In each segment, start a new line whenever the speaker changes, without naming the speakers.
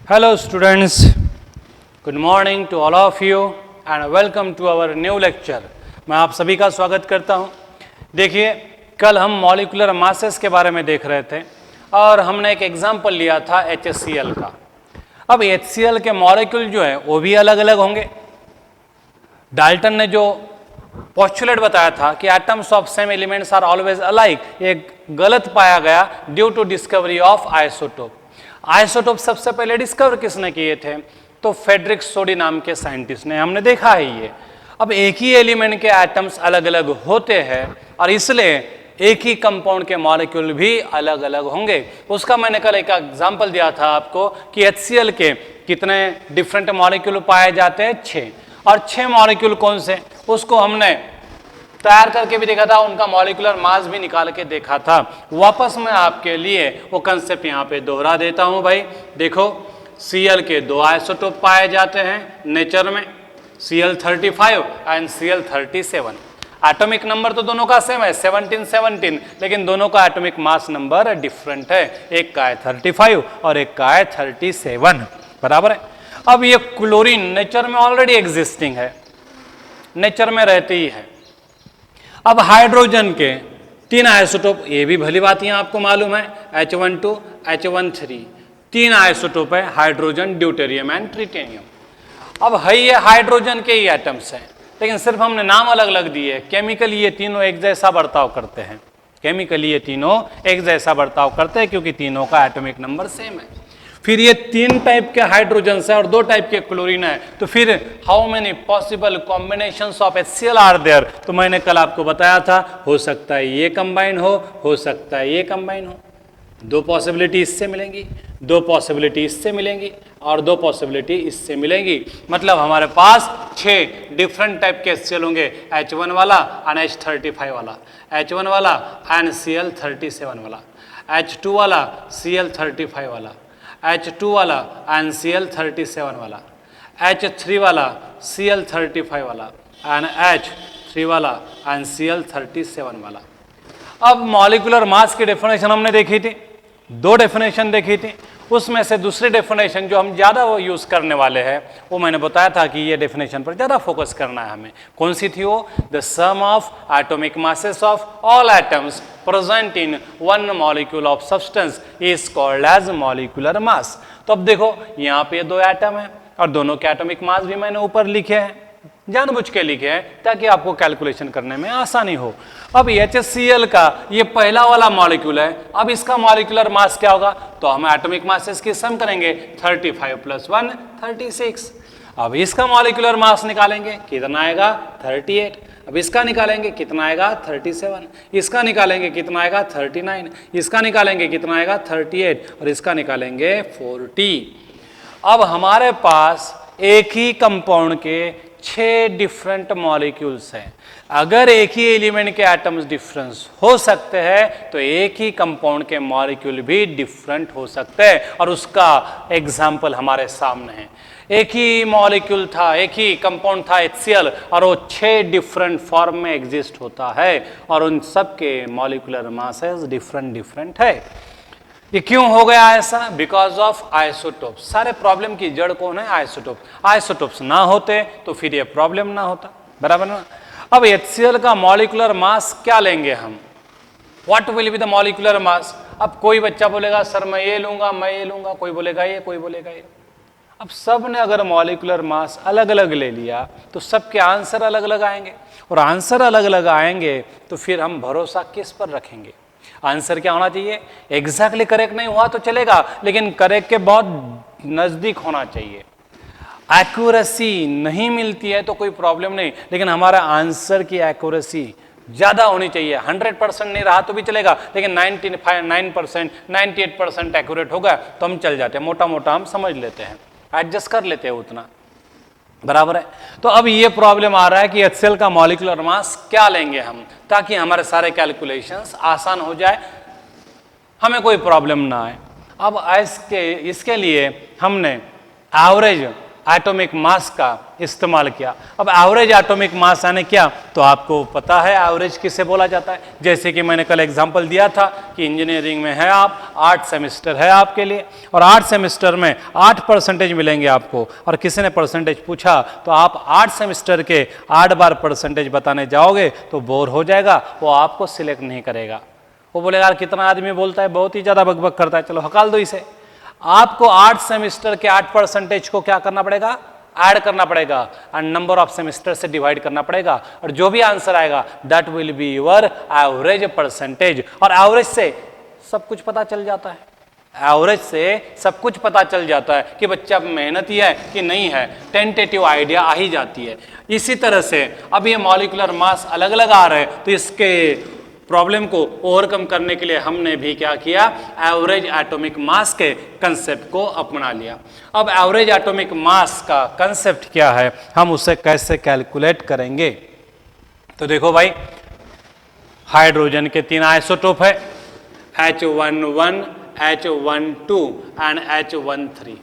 Hello students, good morning to all of you and welcome to our new lecture. मैं आप सभी का स्वागत करता हूं। देखिए, कल हम मॉलिक्यूलर मासेस के बारे में देख रहे थे और हमने एक एग्जाम्पल लिया था HCl का। अब HCl के मॉलिक्यूल जो है वो भी अलग अलग होंगे। डाल्टन ने जो पोस्टुलेट बताया था कि atoms of same elements are always alike, ये गलत पाया गया due to discovery of isotope. Isotope सबसे पहले डिस्कवर किसने किए थे? तो फ्रेडरिक सोडी नाम के साइंटिस्ट ने। हमने देखा है ये। अब एक ही एलिमेंट के एटम्स अलग अलग होते हैं और इसलिए एक ही कंपाउंड के मॉलिक्यूल भी अलग अलग होंगे। उसका मैंने कल एक एग्जांपल दिया था आपको कि HCl के कितने डिफरेंट मॉलिक्यूल पाए जाते हैं, 6। और 6 मॉलिक्यूल कौन से, उसको हमने तैयार करके भी देखा था, उनका मॉलिक्यूलर मास भी निकाल के देखा था। वापस मैं आपके लिए वो कंसेप्ट यहाँ पे दोहरा देता हूँ भाई। देखो, Cl के 2 आइसोटोप पाए जाते हैं नेचर में, Cl35 and Cl37। Atomic number तो दोनों का सेम है 17, लेकिन दोनों का एटॉमिक मास नंबर डिफरेंट है। एक का है 35 और एक का है 37, बराबर है। अब ये क्लोरीन नेचर में ऑलरेडी एग्जिस्टिंग है, नेचर में रहती ही है। अब हाइड्रोजन के 3 आइसोटोप, ये भी भली बात यहाँ आपको मालूम है, H12, H13, 3 आइसोटोप है, हाइड्रोजन, ड्यूटेरियम एंड ट्रिटियम। अब है ये हाइड्रोजन के ही एटम्स हैं, लेकिन सिर्फ हमने नाम अलग अलग दिए। केमिकली ये तीनों एक जैसा बर्ताव करते हैं, केमिकली ये तीनों एक जैसा बर्ताव करते हैं क्योंकि तीनों का एटॉमिक नंबर सेम है। फिर ये 3 टाइप के हाइड्रोजन है और 2 टाइप के क्लोरीन है, तो फिर how many possible combinations of HCl are there? तो मैंने कल आपको बताया था, हो सकता है ये कंबाइन हो सकता है ये कंबाइन हो। 2 पॉसिबिलिटी इससे मिलेंगी, 2 पॉसिबिलिटी इससे मिलेंगी और 2 पॉसिबिलिटी इससे मिलेंगी। मतलब हमारे पास 6 डिफरेंट टाइप के HCl होंगे, H1 वाला एंड H35 वाला, H1 वाला एंड Cl37 वाला, H2 वाला Cl35 वाला, H2 वाला एंड Cl37 वाला, H3 वाला Cl35 वाला एंड H3 वाला एंड Cl37 वाला। अब मॉलिक्यूलर मास की डेफिनेशन हमने देखी थी, 2 डेफिनेशन देखी थी। उसमें से दूसरी डेफिनेशन जो हम ज़्यादा वो यूज़ करने वाले हैं, वो मैंने बताया था कि ये डेफिनेशन पर ज़्यादा फोकस करना है हमें। कौन सी थी वो? The sum of atomic masses of all atoms present in 1 molecule of substance is called as molecular mass. तो अब देखो, यहाँ पे 2 एटम है और दोनों के एटॉमिक मास भी मैंने ऊपर लिखे हैं, जानबूझ के लिखे हैं ताकि आपको कैलकुलेशन करने में आसानी हो। अब HCl का ये पहला वाला मॉलिक्यूल है, अब इसका मॉलिक्यूलर मास क्या होगा? तो हम एटॉमिक मासेस की सम करेंगे, 35 + 1 36। अब इसका मॉलिक्यूलर मास निकालेंगे, कितना आएगा? 38। अब इसका निकालेंगे, कितना आएगा? 37। इसका निकालेंगे, कितना आएगा? 39। इसका निकालेंगे, कितना आएगा? 38 और इसका निकालेंगे 40। अब हमारे पास एक ही कंपाउंड के 6 डिफरेंट मॉलिक्यूल्स हैं। अगर एक ही एलिमेंट के एटम्स डिफरेंस हो सकते हैं तो एक ही कंपाउंड के मॉलिक्यूल भी डिफरेंट हो सकते हैं, और उसका एग्जाम्पल हमारे सामने है। एक ही मॉलिक्यूल था, एक ही कंपाउंड था HCl, और वो 6 डिफरेंट फॉर्म में एग्जिस्ट होता है और उन सब के मॉलिक्यूलर मासेस डिफरेंट है। ये क्यों हो गया ऐसा? Because of isotope. सारे प्रॉब्लम की जड़ कौन है? आइसोटोप। आइसोटोप्स ना होते तो फिर ये प्रॉब्लम ना होता, बराबर ना। अब HCl का मॉलिक्यूलर मास क्या लेंगे हम? What will be the molecular mass? अब कोई बच्चा बोलेगा सर मैं ये लूंगा, मैं ये लूंगा, कोई बोलेगा ये, कोई बोलेगा ये। अब सब ने अगर मॉलिक्यूलर मास अलग अलग ले लिया तो सबके आंसर अलग अलग आएंगे, और आंसर अलग अलग आएंगे तो फिर हम भरोसा किस पर रखेंगे? आंसर क्या होना चाहिए? एग्जैक्टली करेक्ट नहीं हुआ तो चलेगा, लेकिन करेक्ट के बहुत नजदीक होना चाहिए। एक्यूरेसी नहीं मिलती है तो कोई प्रॉब्लम नहीं, लेकिन हमारा आंसर की एक्यूरेसी ज्यादा होनी चाहिए। 100% नहीं रहा तो भी चलेगा, लेकिन 99%, 98% एक्यूरेट होगा तो हम चल जाते हैं, मोटा मोटा हम समझ लेते हैं, एडजस्ट कर लेते हैं उतना, बराबर है। तो अब ये प्रॉब्लम आ रहा है कि HCl का मॉलिक्यूलर मास क्या लेंगे हम, ताकि हमारे सारे कैलकुलेशंस आसान हो जाए, हमें कोई प्रॉब्लम ना आए। अब इसके लिए हमने एटॉमिक मास का इस्तेमाल किया। अब एवरेज एटॉमिक मास यानी क्या, तो आपको पता है एवरेज किसे बोला जाता है। जैसे कि मैंने कल एग्जांपल दिया था कि इंजीनियरिंग में है आप, 8 सेमेस्टर है आपके लिए, और 8 सेमेस्टर में 8% मिलेंगे आपको, और किसी ने परसेंटेज पूछा तो आप 8 सेमेस्टर के 8 बार परसेंटेज बताने जाओगे तो बोर हो जाएगा, वो आपको सिलेक्ट नहीं करेगा। वो बोलेगा यार कितना आदमी बोलता है, बहुत ही ज़्यादा बकबक करता है, चलो हकाल दो इसे। आपको 8 सेमेस्टर के 8% को क्या करना पड़ेगा, ऐड करना पड़ेगा, एंड नंबर ऑफ सेमेस्टर से डिवाइड करना पड़ेगा, और जो भी आंसर आएगा that will be your average percentage. और एवरेज से सब कुछ पता चल जाता है, एवरेज से सब कुछ पता चल जाता है कि बच्चा मेहनती है कि नहीं है, टेंटेटिव आइडिया आ ही जाती है। इसी तरह से अब ये मॉलिक्यूलर मास अलग अलग आ रहे हैं, तो इसके प्रॉब्लम को ओवरकम करने के लिए हमने भी क्या किया, एवरेज एटॉमिक मास के कंसेप्ट को अपना लिया। अब एवरेज एटॉमिक मास का कंसेप्ट क्या है, हम उसे कैसे कैलकुलेट करेंगे। तो देखो भाई, हाइड्रोजन के 3 आइसोटोप है, H11, H12 एंड H13।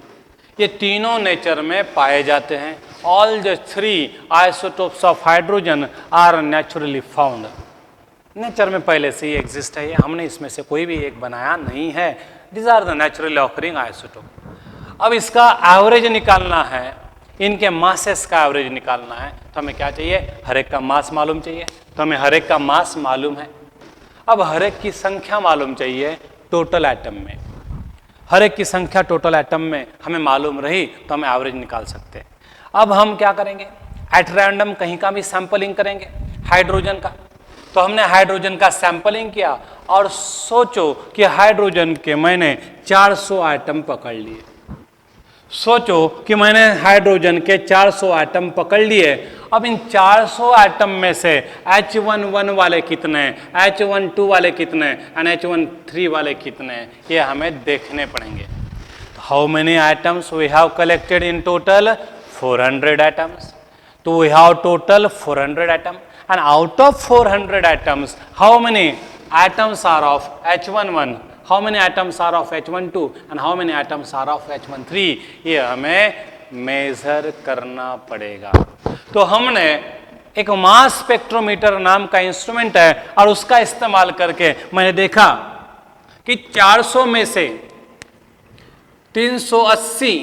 ये तीनों नेचर में पाए जाते हैं। All the 3 isotopes of hydrogen are naturally found. Nature में पहले से ही एग्जिस्ट है, ये हमने इसमें से कोई भी एक बनाया नहीं है। This are the naturally occurring isotope. अब इसका एवरेज निकालना है, इनके मासेस का एवरेज निकालना है, तो हमें क्या चाहिए, हर एक का मास मालूम चाहिए। तो हमें हर एक का मास मालूम है। अब हर एक की संख्या मालूम चाहिए टोटल एटम में। हर एक की संख्या टोटल एटम में हमें मालूम रही तो हम एवरेज निकाल सकते हैं। अब हम क्या करेंगे, एट रैंडम कहीं का भी सैंपलिंग करेंगे हाइड्रोजन का। तो हमने हाइड्रोजन का सैंपलिंग किया और सोचो कि हाइड्रोजन के मैंने 400 आइटम पकड़ लिए। सोचो कि मैंने हाइड्रोजन के 400 आइटम पकड़ लिए। अब इन 400 आइटम में से H11 वाले कितने, H12 वाले कितने एंड H13 वाले कितने, ये हमें देखने पड़ेंगे। How many items we have collected in total, 400 items. तो we have total 400 item, and out of 400 atoms how many atoms are of H11, how many atoms are of H12 and how many atoms are of H13, ये हमें major करना पड़ेगा। तो हमने एक मास spectrometer नाम का इंस्ट्रूमेंट है और उसका इस्तेमाल करके मैंने देखा कि 400 में से 380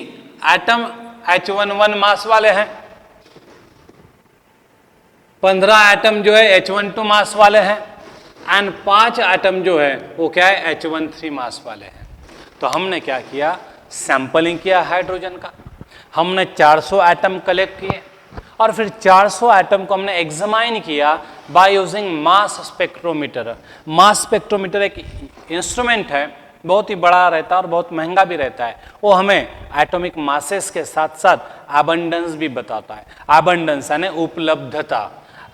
एटम H11 मास वाले हैं, 15 एटम जो है H12 मास वाले हैं, एंड 5 एटम जो है वो क्या है, H13 मास वाले हैं। तो हमने क्या किया, सैंपलिंग किया हाइड्रोजन का। हमने 400 एटम कलेक्ट किए और फिर 400 एटम को हमने एग्जामाइन किया by using mass spectrometer. Mass spectrometer एक इंस्ट्रूमेंट है, बहुत ही बड़ा रहता है और बहुत महंगा भी रहता है। वो हमें एटॉमिक मासेस के साथ साथ एबंडेंस भी बताता है। एबंडेंस यानी उपलब्धता,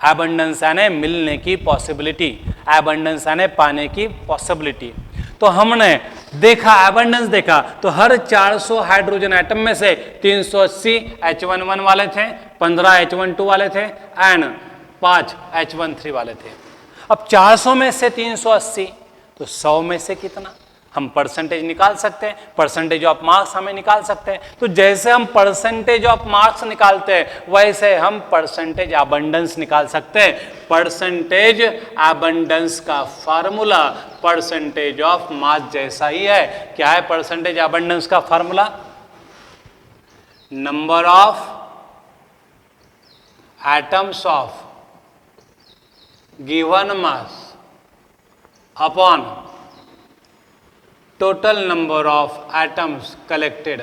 एबंडेंस यानी मिलने की पॉसिबिलिटी, एबंडेंस यानी पाने की पॉसिबिलिटी। तो हमने देखा, एबंडेंस देखा, तो हर 400 हाइड्रोजन एटम में से 380 H11 वाले थे, 15 H12 वाले थे एंड 5 H13 वाले थे। अब 400 में से 380 तो 100 में से कितना, हम परसेंटेज निकाल सकते हैं, परसेंटेज ऑफ मार्क्स हमें निकाल सकते हैं। तो जैसे हम परसेंटेज ऑफ मार्क्स निकालते हैं वैसे हम परसेंटेज अबंडेंस निकाल सकते हैं। परसेंटेज अबंडेंस का फार्मूला परसेंटेज ऑफ मास जैसा ही है। क्या है परसेंटेज अबंडेंस का formula, number of atoms of given mass upon total number of atoms collected.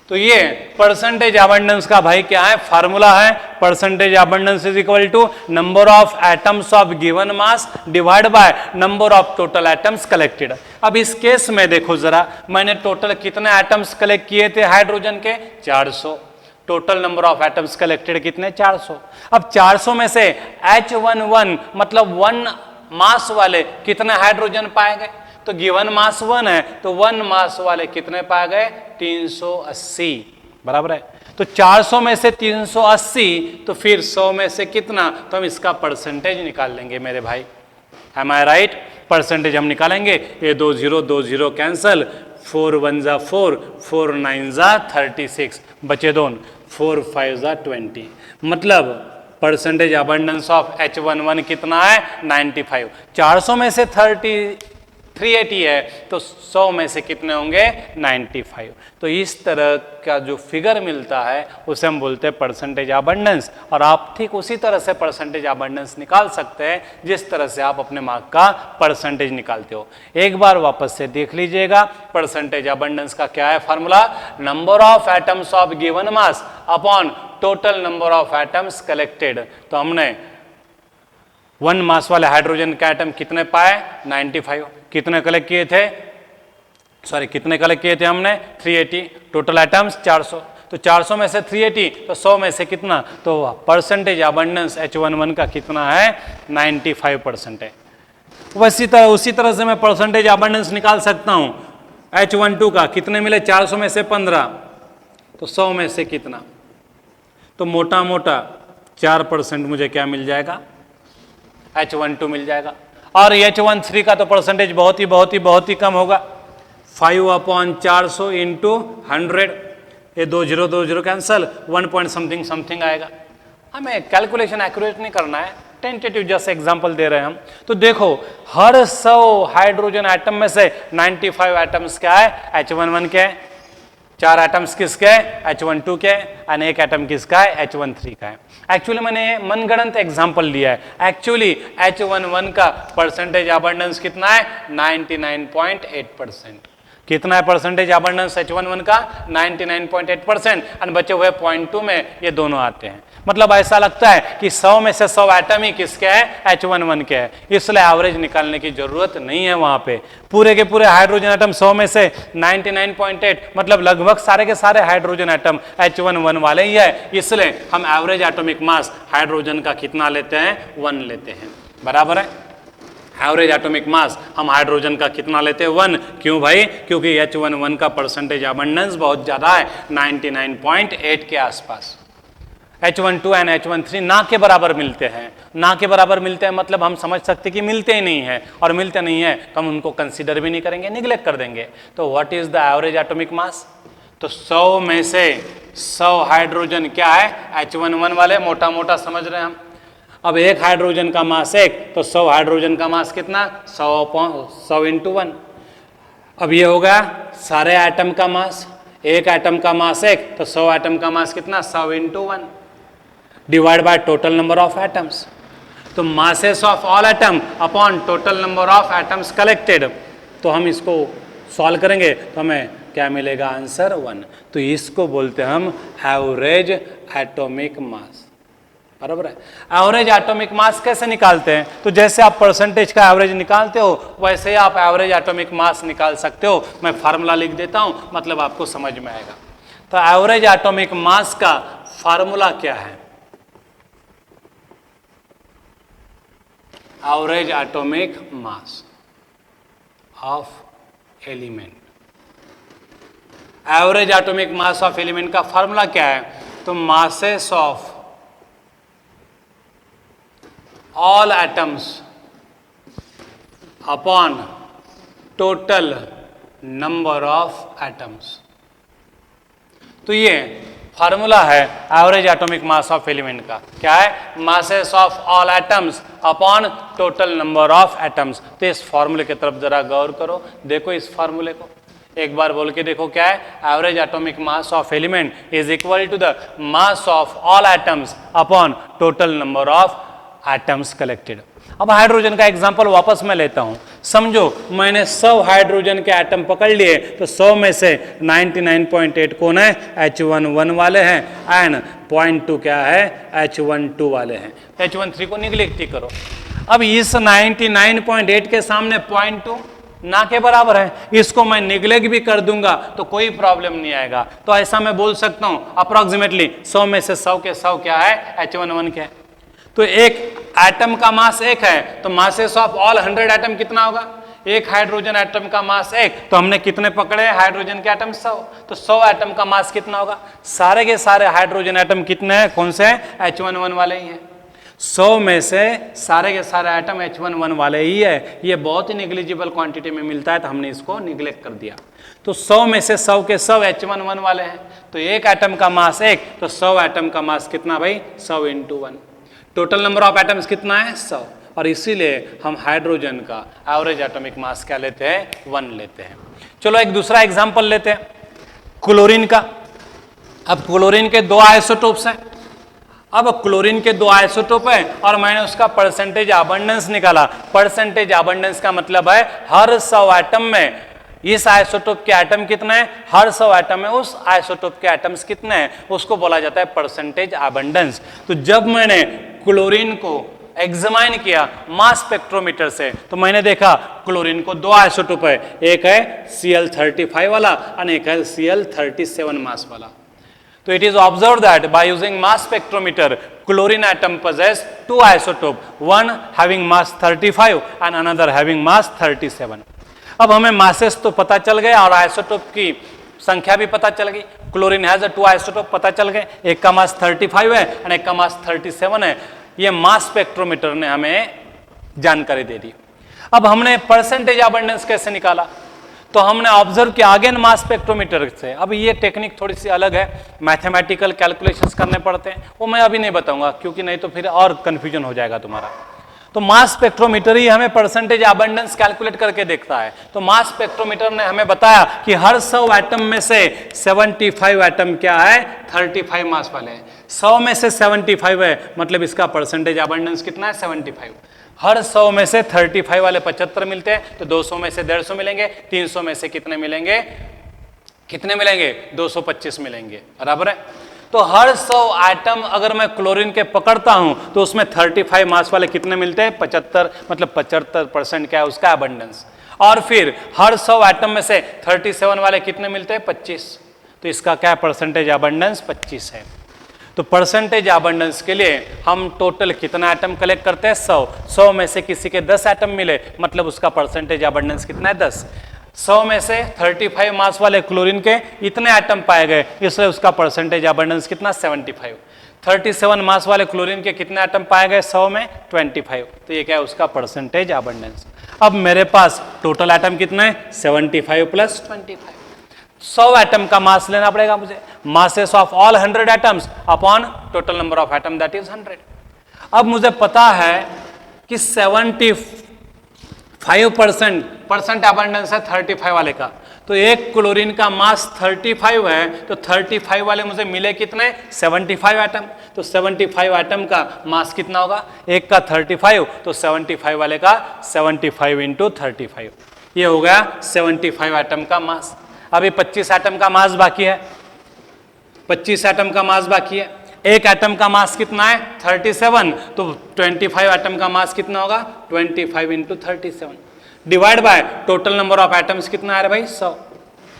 तो ये परसेंटेज अबंडेंस का भाई क्या है, फार्मूला है। Percentage abundance is equal to number of atoms of given mass divide by number of total atoms collected. अब इस case में देखो जरा, मैंने टोटल कितने एटम्स कलेक्ट किए थे हाइड्रोजन के, 400। Total number of atoms collected कितने, 400। अब 400 में से H11 मतलब 1 मास वाले कितने हाइड्रोजन पाए गए, तो गिवन मास 1 है तो 1 मास वाले कितने पाए गए, 380, बराबर है। तो 400 में से 380 तो फिर 100 में से कितना, तो हम इसका परसेंटेज निकाल लेंगे मेरे भाई। एम आई राइट, परसेंटेज हम निकालेंगे, ये 2 0 2 0 कैंसल, 4 1 जा 4, 4 9 जा 36, बचे दोन 4 5 जा 20। मतलब परसेंटेज अबंडेंस ऑफ H11 कितना है 95। 400 में से 380 है तो 100 में से कितने होंगे 95। तो इस तरह का जो फिगर मिलता है उसे हम बोलते हैं परसेंटेज अबंडेंस। और आप ठीक उसी तरह से परसेंटेज अबंडेंस निकाल सकते हैं जिस तरह से आप अपने मार्क का परसेंटेज निकालते हो। एक बार वापस से देख लीजिएगा परसेंटेज अबंडेंस का क्या है formula, number of atoms of given mass upon total number of atoms collected. तो हमने 1 मास वाले हाइड्रोजन के एटम कितने पाए 95, कितने कलेक्ट किए थे, कितने कलेक्ट किए थे हमने 380, टोटल एटम्स 400। तो 400 में से 380 तो 100 में से कितना, तो परसेंटेज अबंडेंस H11 का कितना है 95% है। उसी तरह से मैं परसेंटेज अबंडेंस निकाल सकता हूं H12 का, कितने मिले 400 में से 15 तो 100 में से कितना, तो मोटा मोटा 4% मुझे क्या मिल जाएगा H12 मिल जाएगा। और H13 का तो परसेंटेज बहुत ही कम होगा, 5/400 इंटू 100, ये 2 0 कैंसल, 1 पॉइंट समथिंग आएगा। हमें कैलकुलेशन एक्यूरेट नहीं करना है, टेंटेटिव जस्ट एग्जांपल दे रहे हैं हम। तो देखो हर 100 हाइड्रोजन एटम में से 95 एटम्स क्या है H11 के, 4 एटम्स किसके है H12 के, और 1 एटम किसका है H13 का है। एक्चुअली मैंने मनगढ़ंत एग्जांपल लिया है। एक्चुअली H11 का परसेंटेज अबंडेंस कितना है 99.8%। कितना है परसेंटेज अबंडेंस H11 का 99.8%, और बचे हुए 0.2 में ये दोनों आते हैं। मतलब ऐसा लगता है कि 100 में से 100 एटम ही किसके है H11 के है, इसलिए एवरेज निकालने की जरूरत नहीं है। वहां पे पूरे के पूरे हाइड्रोजन एटम 100 में से 99.8, मतलब लगभग सारे के सारे हाइड्रोजन एटम H11 वाले ही है, इसलिए हम एवरेज एटॉमिक मास हाइड्रोजन का कितना लेते हैं 1 लेते हैं। बराबर है, एवरेज एटॉमिक मास हम हाइड्रोजन का कितना लेते हैं 1। क्यों भाई, क्योंकि H11 का परसेंटेज अबंडेंस बहुत ज्यादा है 99.8 के आसपास। H12 एंड H13 ना के बराबर मिलते हैं, ना के बराबर मिलते हैं मतलब हम समझ सकते कि मिलते ही नहीं है, और मिलते नहीं है तो हम उनको कंसीडर भी नहीं करेंगे, निगलेक्ट कर देंगे। तो what is the average atomic मास, तो 100 में से 100 हाइड्रोजन क्या है H11 वाले, मोटा मोटा समझ रहे हैं हम। अब एक हाइड्रोजन का मास 1 तो 100 हाइड्रोजन का मास कितना 100 इंटू 1। अब ये होगा सारे एटम का मास, एक एटम का मास 1 तो 100 एटम का मास कितना 100 into 1 divide by total number of atoms. तो masses of all atom upon total number of atoms collected. तो हम इसको सॉल्व करेंगे तो हमें क्या मिलेगा आंसर 1। तो इसको बोलते हैं हम एवरेज एटॉमिक मास। बराबर है। एवरेज एटॉमिक मास कैसे निकालते हैं, तो जैसे आप परसेंटेज का एवरेज निकालते हो वैसे ही आप एवरेज एटॉमिक मास निकाल सकते हो। मैं फार्मूला लिख देता हूं, मतलब आपको समझ में आएगा। तो एवरेज एटॉमिक मास का फार्मूला क्या है, average atomic mass of element. Average atomic mass of element का फार्मूला क्या है, तो masses of all atoms upon total number of atoms। तो ये फार्मूला है average atomic mass of element का। क्या है, masses of all atoms upon total number of atoms. तो इस फार्मूले की तरफ जरा गौर करो, देखो इस फार्मूले को एक बार बोल के देखो क्या है, average atomic mass of element is equal to the mass of all atoms upon total number of atoms collected. अब हाइड्रोजन का एग्जांपल वापस मैं लेता हूं। समझो मैंने 100 हाइड्रोजन के एटम पकड़ लिए, तो 100 में से 99.8 कौन है H11 वाले हैं, एंड 0.2 क्या है H12 वाले हैं। H13 को निगलेक्ट ही करो। अब इस 99.8 के सामने 0.2 ना के बराबर है, इसको मैं निगलेक्ट भी कर दूंगा तो कोई प्रॉब्लम नहीं आएगा। तो ऐसा मैं बोल सकता हूं अप्रोक्सीमेटली 100 में से 100 के 100 क्या है H11 के है। तो एक एटम का मास 1 है, तो मासेस ऑफ ऑल 100 एटम कितना होगा, एक हाइड्रोजन एटम का मास 1, तो हमने कितने पकड़े हाइड्रोजन के एटम 100, तो 100 एटम का मास कितना होगा, सारे के सारे हाइड्रोजन एटम कितने हैं, कौन से हैं H11 वाले ही हैं। 100 में से सारे के सारे एटम H11 वाले ही है। ये बहुत ही निग्लिजिबल क्वांटिटी में मिलता है, तो हमने इसको निगलेक्ट कर दिया। तो तो 100 में से 100 के 100 H1 वाले हैं, तो एक एटम का मास 1, तो 100 एटम का मास कितना भाई 100 into 1। Total number of atoms कितना है 100, और इसीलिए हम हाइड्रोजन का एवरेज एटॉमिक मास क्या लेते हैं 1 लेते हैं। चलो एक दूसरा एग्जांपल लेते हैं क्लोरीन का। अब क्लोरीन के 2 आइसोटोप्स हैं। अब क्लोरीन के 2 आइसोटोप है और मैंने उसका परसेंटेज अबंडेंस निकाला। परसेंटेज अबंडेंस का मतलब है हर 100 एटम में इस आइसोटोप के एटम कितने हैं, हर 100 एटम में उस आइसोटोप के एटम्स कितने हैं, उसको बोला जाता है परसेंटेज अबंडेंस। तो जब मैंने क्लोरीन को एग्जामाइन किया मास स्पेक्ट्रोमीटर से, तो मैंने देखा क्लोरीन को 2 आइसोटोप है, एक है Cl35 वाला और एक है Cl37 मास वाला। तो it is observed that by using mass spectrometer, chlorine atom possess 2 isotope, one having mass 35 and another having mass 37. अब हमें मासेस तो पता चल गए और आइसोटोप की संख्या भी पता चल गई। क्लोरीन हैज 2 आइसोटोप पता चल गए, एक का मास 35 है और एक का मास 37 है। ये मास स्पेक्ट्रोमीटर ने हमें जानकारी दे दी। अब हमने परसेंटेज अबंडेंस कैसे निकाला, तो हमने ऑब्जर्व किया अगेन मास स्पेक्ट्रोमीटर से। अब ये टेक्निक थोड़ी सी अलग है, मैथमेटिकल कैलकुलेशंस करने पड़ते हैं, वो मैं अभी नहीं बताऊंगा क्योंकि नहीं तो फिर और कंफ्यूजन हो जाएगा तुम्हारा। तो मास स्पेक्ट्रोमीटर ही हमें परसेंटेज अबंडेंस कैलकुलेट करके देखता है। तो मास स्पेक्ट्रोमीटर ने हमें बताया कि हर 100 एटम में से 75 एटम क्या है 35 मास वाले हैं। 100 में से 75 है, मतलब इसका परसेंटेज अबंडेंस कितना है 75। हर 100 में से 35 वाले 75 मिलते हैं, तो 200 में से 150 मिलेंगे, 300 में से कितने मिलेंगे, 225 मिलेंगे, बराबर है। तो हर 100 एटम अगर मैं क्लोरीन के पकड़ता हूं तो उसमें 35 मास वाले कितने मिलते हैं 75, मतलब 75% क्या है उसका अबंडेंस। और फिर हर 100 एटम में से 37 वाले कितने मिलते हैं 25, तो इसका क्या परसेंटेज अबंडेंस 25 है। तो परसेंटेज अबंडेंस के लिए हम टोटल कितना एटम कलेक्ट करते हैं 100 में से किसी के 10 एटम मिले, मतलब उसका परसेंटेज अबंडेंस कितना है 10। 100 में से 35 मास वाले क्लोरीन के इतने एटम पाए गए, इसलिए उसका परसेंटेज अबंडेंस कितना 75। 37 मास वाले क्लोरीन के कितने एटम पाए गए 100 में 25, तो ये क्या है उसका परसेंटेज अबंडेंस। अब मेरे पास टोटल एटम कितने हैं 75 प्लस 25। 100 एटम का मास लेना पड़ेगा मुझे, masses of all 100 atoms upon total number of atom that is 100। अब मुझे पता है कि 75% अबंडेंस है 35 वाले का, तो एक क्लोरीन का मास 35 है, तो 35 वाले मुझे मिले कितने 75 एटम। तो 75 एटम का मास कितना होगा, एक का 35, तो 75 वाले का 75 इंटू 35, ये हो गया 75 एटम का मास। अभी 25 एटम का मास बाकी है, 25 एटम का मास बाकी है। एक एटम का मास कितना है 37, तो 25 एटम का मास कितना होगा 25 into 37 divide by total number of atoms कितना आ रहा है भाई 100,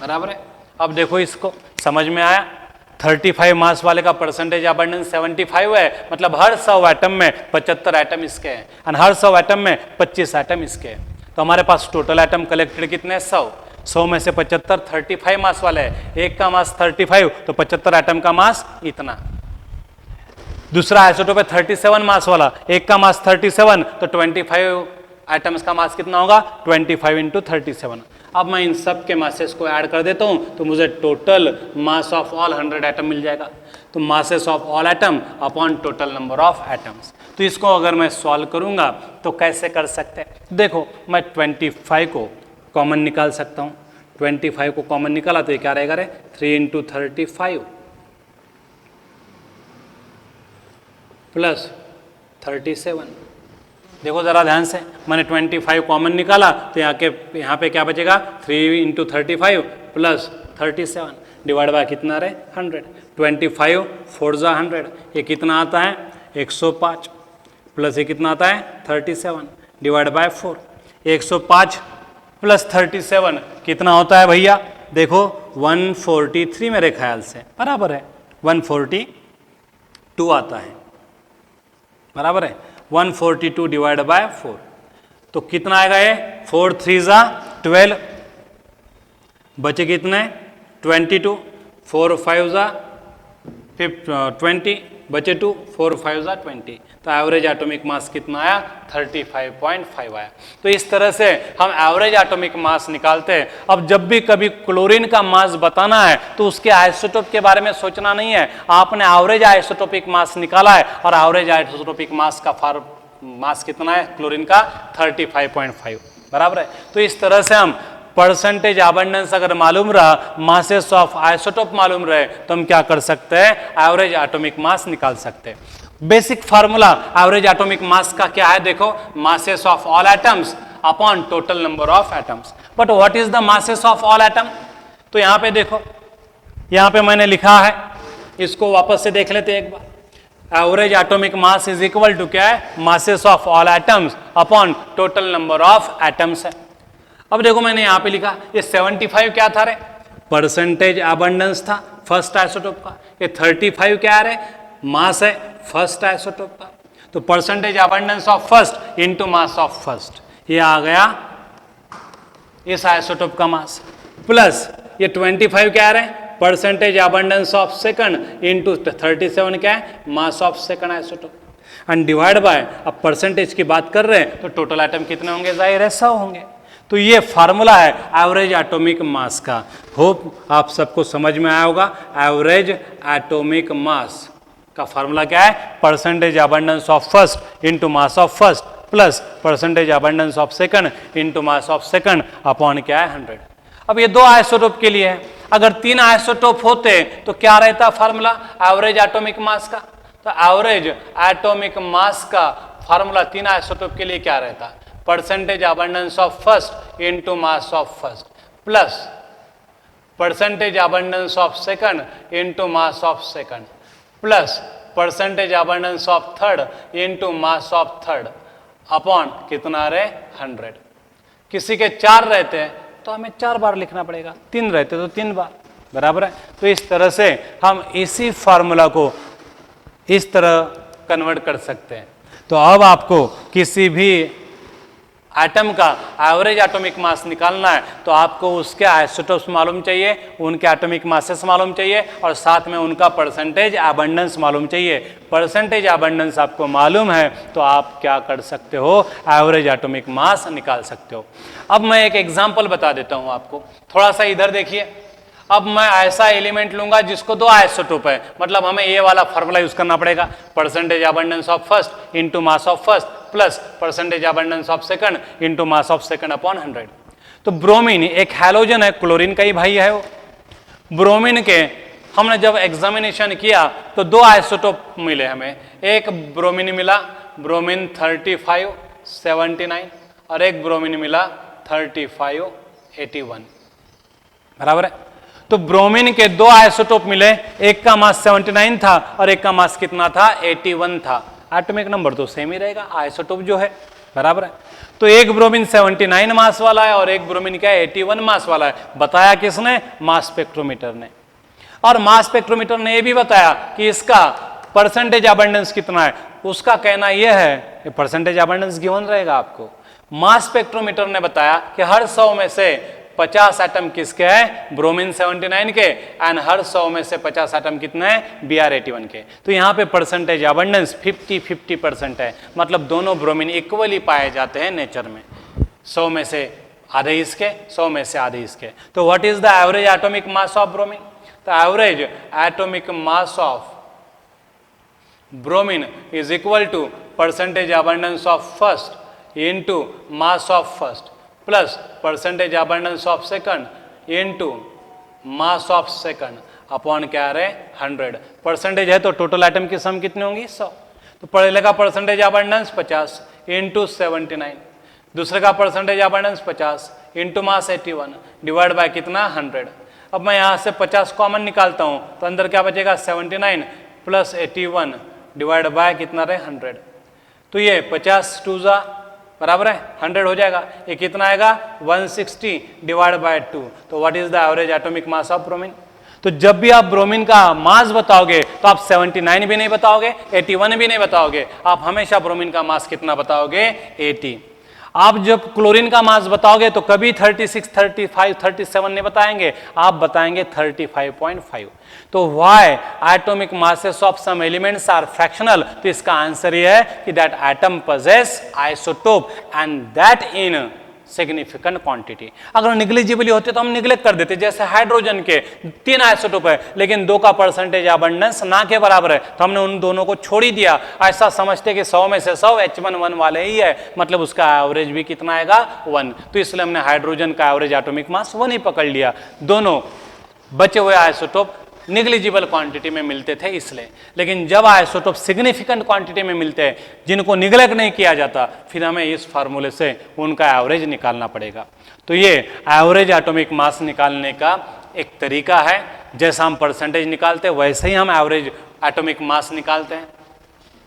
बराबर है। अब देखो इसको समझ में आया, 35 मास वाले का परसेंटेज अबंडेंस 75 है, मतलब हर 100 एटम में 75 एटम इसके हैं और हर 100 एटम में 25 एटम इसके हैं। तो हमारे पास टोटल एटम कलेक्टेड कितने 100 में से 75 35 मास वाले है, एक का मास 35, तो 75 एटम का मास इतना। दूसरा आइसोटोप है 37 मास वाला, एक का मास 37, तो 25 एटम्स का मास कितना होगा 25 इंटू 37। अब मैं इन सब के मासेस को ऐड कर देता हूं, तो मुझे total mass of all 100 atom मिल जाएगा। तो masses of all atom upon total number of atoms. तो इसको अगर मैं सॉल्व करूंगा तो कैसे कर सकते हैं, देखो मैं 25 को कॉमन निकाल सकता हूं। 25 को कॉमन निकाला तो ये क्या रहेगा रे 3 इंटू 35 प्लस 37। देखो जरा ध्यान से, मैंने 25 कॉमन निकाला तो यहाँ पे क्या बचेगा 3 इंटू 35 प्लस 37 डिवाइड बाय कितना रहे 100। 25 4 जा 100, ये कितना आता है 105 प्लस ये कितना आता है 37 डिवाइड बाय 4। 105 प्लस 37 कितना होता है भैया, देखो 143 मेरे ख्याल से, बराबर है 142 आता है, बराबर है 142 डिवाइड बाय 4। तो कितना आएगा ये 4 3 जा 12, बचे कितने 22, 4 5 जा 20 बचे 2, 4 5 20, तो एवरेज एटॉमिक मास कितना आया? 35.5 आया। तो इस तरह से हम एवरेज एटॉमिक मास निकालते हैं। अब जब भी कभी क्लोरीन का मास बताना है तो उसके आइसोटोप के बारे में सोचना नहीं है, आपने एवरेज आइसोटोपिक मास निकाला है और एवरेज आइसोटोपिक मास का मास कितना है क्लोरीन का? 35.5, बराबर है। तो इस तरह से हम परसेंटेज अबंडेंस अगर मालूम रहा, मासेस ऑफ आइसोटोप मालूम रहे, तो हम क्या कर सकते हैं? एवरेज एटॉमिक मास निकाल सकते हैं। बेसिक फार्मूला एवरेज एटॉमिक मास का क्या है? देखो, masses of all atoms upon total number of atoms. But what is the masses of all atom? तो यहां पे देखो, यहां पे मैंने लिखा है, इसको वापस से देख लेते हैं एक बार। Average atomic mass is equal to क्या है? Masses of all atoms upon total number of atoms है। अब देखो मैंने यहां पे लिखा, ये 75 क्या था रे? परसेंटेज अबंडेंस था फर्स्ट आइसोटोप का। ये 35 क्या है रे? मास है फर्स्ट आइसोटोप का। तो percentage abundance of first into mass of first, ये आ गया इस आइसोटोप का मास, प्लस ये 25 क्या है? Percentage abundance of second into 37 क्या है? मास of second isotope, and divide by, अब परसेंटेज की बात कर रहे हैं तो टोटल आइटम कितने होंगे? जाहिर है 100 होंगे। तो ये फार्मूला है एवरेज एटॉमिक मास का। होप आप सबको समझ में आया होगा। एवरेज एटॉमिक मास का फार्मूला क्या है? Percentage abundance of first into mass of first plus percentage abundance of second into mass of second upon क्या है? 100। अब ये 2 आइसोटोप के लिए है। अगर 3 आइसोटोप होते तो क्या रहता फार्मूला एवरेज एटॉमिक मास का? तो एवरेज एटॉमिक मास का फार्मूला 3 आइसोटोप के लिए क्या रहता? Percentage abundance of first into mass of first plus percentage abundance of second into mass of second plus percentage abundance of third into mass of third upon कितना रहे? 100। किसी के 4 रहते हैं तो हमें 4 बार लिखना पड़ेगा, 3 रहते तो 3 बार, बराबर है। तो इस तरह से हम इसी फार्मूला को इस तरह कन्वर्ट कर सकते हैं। तो अब आपको किसी भी एटम का एवरेज एटॉमिक मास निकालना है तो आपको उसके आइसोटोप्स मालूम चाहिए, उनके एटॉमिक मासेस मालूम चाहिए और साथ में उनका परसेंटेज अबंडेंस मालूम चाहिए। परसेंटेज अबंडेंस आपको मालूम है तो आप क्या कर सकते हो? एवरेज एटॉमिक मास निकाल सकते हो। अब मैं एक एग्जांपल बता देता हूं आपको, थोड़ा सा इधर देखिए। अब मैं ऐसा एलिमेंट लूंगा जिसको 2 आइसोटोप है, मतलब हमें ये वाला फार्मूला यूज करना पड़ेगा, percentage abundance of first into mass of first plus percentage abundance of second into mass of second upon 100। तो ब्रोमीन एक हैलोजन है, क्लोरीन का ही भाई है वो। ब्रोमीन के हमने जब एग्जामिनेशन किया तो 2 आइसोटोप मिले हमें। एक ब्रोमीन मिला ब्रोमीन 35 79 और एक ब्रोमीन मिला 35 81, बराबर है। तो ब्रोमीन के 2 आइसोटोप मिले, एक का मास 79 था और एक का मास कितना था? 81 था। एटॉमिक नंबर तो सेम ही रहेगा, आइसोटोप जो है, बराबर है। तो एक ब्रोमीन 79 मास वाला है और एक ब्रोमीन क्या है? 81 मास वाला है। बताया किसने? मास स्पेक्ट्रोमीटर ने। और मास स्पेक्ट्रोमीटर ने यह भी बताया कि इसका परसेंटेज अबंडेंस कितना है। उसका कहना यह है कि परसेंटेज अबंडेंस गिवन रहेगा आपको। मास स्पेक्ट्रोमीटर ने बताया कि हर 100 में से 50 एटम किसके हैं? ब्रोमीन 79 के, एंड हर 100 में से 50 एटम कितने हैं? Br81 के। तो यहाँ पे परसेंटेज अबंडेंस 50-50% है, मतलब दोनों ब्रोमीन इक्वली पाए जाते हैं नेचर में। 100 में से आधे इसके, 100 में से आधे इसके। तो what is the average atomic mass of bromine? तो average atomic mass of bromine is equal to percentage abundance of first into mass of first plus percentage abundance of second into mass of second upon क्या रहे? 100। Percentage है तो total item की सम कितनी होंगी? 100। तो पहले का परसेंटेज अबंडेंस 50 इनटू 79, दूसरे का percentage abundance 50 into mass 81 divide by कितना? 100। अब मैं यहाँ से 50 कॉमन निकालता हूँ तो अंदर क्या बचेगा? 79 प्लस 81 डिवाइड बाय कितना रहे? 100। तो ये 50 2 जा बराबर है 100 हो जाएगा। ये कितना आएगा? 160 डिवाइड बाय 2। तो what is the average atomic mass of bromine? तो जब भी आप ब्रोमीन का मास बताओगे तो आप 79 भी नहीं बताओगे, 81 भी नहीं बताओगे, आप हमेशा ब्रोमीन का मास कितना बताओगे? 80। आप जब क्लोरीन का मास बताओगे तो कभी 36, 35, 37 नहीं बताएंगे, आप बताएंगे 35.5। तो why atomic masses of some elements are fractional, तो इसका आंसर ये है कि that atom possess isotope and that in significant quantity. अगर निग्लिजिबली होते तो हम निग्लेक्ट कर देते, जैसे हाइड्रोजन के 3 आइसोटोप है लेकिन 2 का परसेंटेज अबंडेंस ना के बराबर है, तो हमने उन दोनों को छोड़ ही दिया। ऐसा समझते कि 100 में से 100 H1 वाले ही है, मतलब उसका एवरेज भी कितना आएगा 1, तो इसलिए हमने हाइड्रोजन का एवरेज एटॉमिक मास 1 ही पकड़ लिया। दोनों बचे हुए आइसोटोप निग्लिजिबल क्वांटिटी में मिलते थे इसलिए, लेकिन जब आइसोटोप सिग्निफिकेंट क्वांटिटी में मिलते हैं जिनको निग्लेक्ट नहीं किया जाता, फिर हमें इस फार्मूले से उनका एवरेज निकालना पड़ेगा। तो ये एवरेज एटॉमिक मास निकालने का एक तरीका है। जैसा हम परसेंटेज निकालते हैं वैसे ही हम एवरेज एटॉमिक मास निकालते हैं।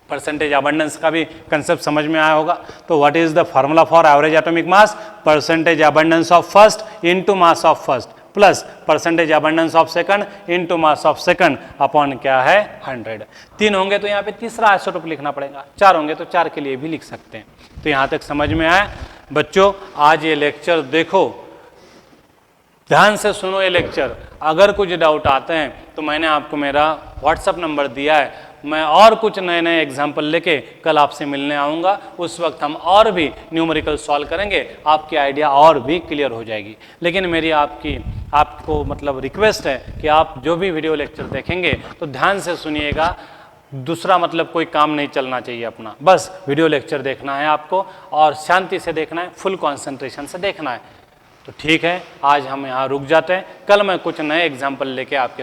परसेंटेज अबंडेंस का भी कंसेप्ट समझ में आया होगा। तो what is the formula for average atomic mass? Percentage abundance of first into mass of first plus percentage abundance of second into mass of second upon क्या है 100। 3 होंगे तो यहाँ पे तीसरा आइसोटोप लिखना पड़ेगा, 4 होंगे तो 4 के लिए भी लिख सकते हैं। तो यहाँ तक समझ में आया बच्चों? आज ये लेक्चर देखो, ध्यान से सुनो ये लेक्चर। अगर कुछ डाउट आते हैं तो मैंने आपको मेरा व्हाट्सएप नंबर दिया है, मैं और कुछ नए नए एग्जाम्पल लेके कल आपसे मिलने आऊँगा। उस वक्त हम और भी न्यूमेरिकल सॉल्व करेंगे, आपकी आइडिया और भी क्लियर हो जाएगी। लेकिन मेरी आपको मतलब रिक्वेस्ट है कि आप जो भी वीडियो लेक्चर देखेंगे तो ध्यान से सुनिएगा, दूसरा मतलब कोई काम नहीं चलना चाहिए अपना, बस वीडियो लेक्चर देखना है आपको और शांति से देखना है, फुल कॉन्सेंट्रेशन से देखना है। तो ठीक है, आज हम यहाँ रुक जाते हैं, कल मैं कुछ नए एग्जाम्पल लेके आपके